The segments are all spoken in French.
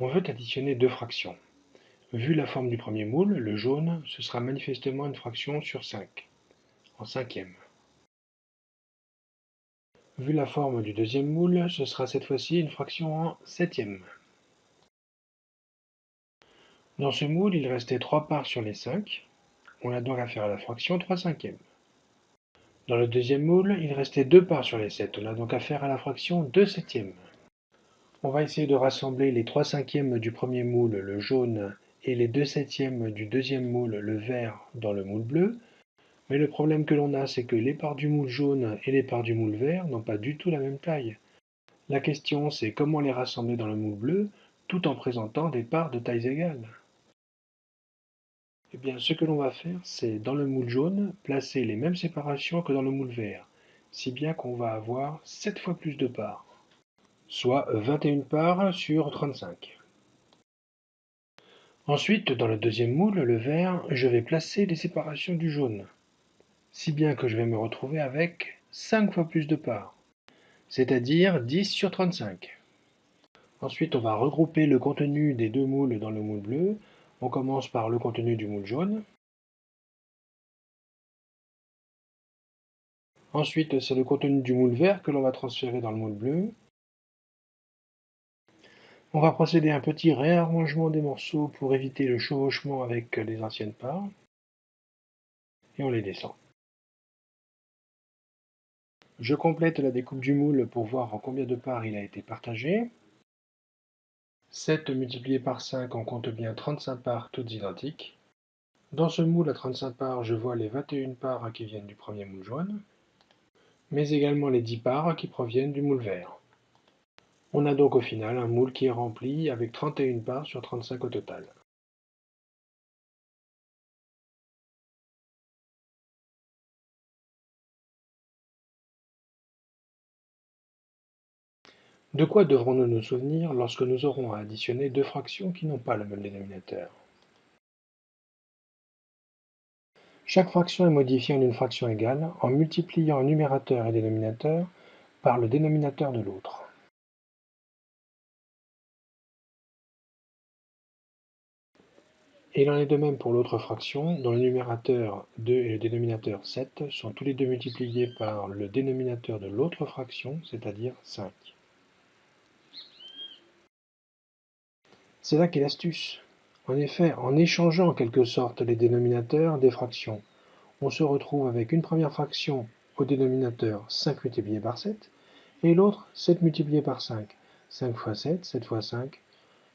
On veut additionner deux fractions. Vu la forme du premier moule, le jaune, ce sera manifestement une fraction sur 5, en cinquième. Vu la forme du deuxième moule, ce sera cette fois-ci une fraction en septième. Dans ce moule, il restait 3 parts sur les 5. On a donc affaire à la fraction 3 cinquièmes. Dans le deuxième moule, il restait 2 parts sur les 7. On a donc affaire à la fraction 2 septièmes. On va essayer de rassembler les 3 cinquièmes du premier moule, le jaune, et les 2 septièmes du deuxième moule, le vert, dans le moule bleu. Mais le problème que l'on a, c'est que les parts du moule jaune et les parts du moule vert n'ont pas du tout la même taille. La question, c'est comment les rassembler dans le moule bleu, tout en présentant des parts de tailles égales. Eh bien, ce que l'on va faire, c'est dans le moule jaune, placer les mêmes séparations que dans le moule vert, si bien qu'on va avoir 7 fois plus de parts, soit 21 parts sur 35. Ensuite, dans le deuxième moule, le vert, je vais placer les séparations du jaune, si bien que je vais me retrouver avec 5 fois plus de parts, c'est-à-dire 10 sur 35. Ensuite, on va regrouper le contenu des deux moules dans le moule bleu. On commence par le contenu du moule jaune. Ensuite, c'est le contenu du moule vert que l'on va transférer dans le moule bleu. On va procéder à un petit réarrangement des morceaux pour éviter le chevauchement avec les anciennes parts. Et on les descend. Je complète la découpe du moule pour voir en combien de parts il a été partagé. 7 multiplié par 5, on compte bien 35 parts toutes identiques. Dans ce moule à 35 parts, je vois les 21 parts qui viennent du premier moule jaune, mais également les 10 parts qui proviennent du moule vert. On a donc au final un moule qui est rempli avec 31 parts sur 35 au total. De quoi devrons-nous nous souvenir lorsque nous aurons à additionner deux fractions qui n'ont pas le même dénominateur? Chaque fraction est modifiée en une fraction égale en multipliant numérateur et dénominateur par le dénominateur de l'autre. Et il en est de même pour l'autre fraction, dont le numérateur 2 et le dénominateur 7 sont tous les deux multipliés par le dénominateur de l'autre fraction, c'est-à-dire 5. C'est là qu'est l'astuce. En effet, en échangeant en quelque sorte les dénominateurs des fractions, on se retrouve avec une première fraction au dénominateur 5 multiplié par 7, et l'autre 7 multiplié par 5. 5 fois 7, 7 fois 5.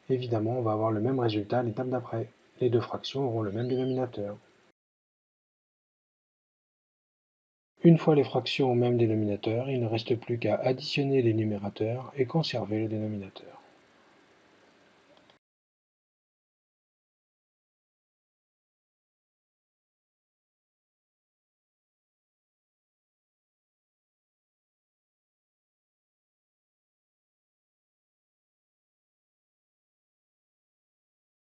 Évidemment, on va avoir le même résultat à l'étape d'après. Les deux fractions auront le même dénominateur. Une fois les fractions au même dénominateur, il ne reste plus qu'à additionner les numérateurs et conserver le dénominateur.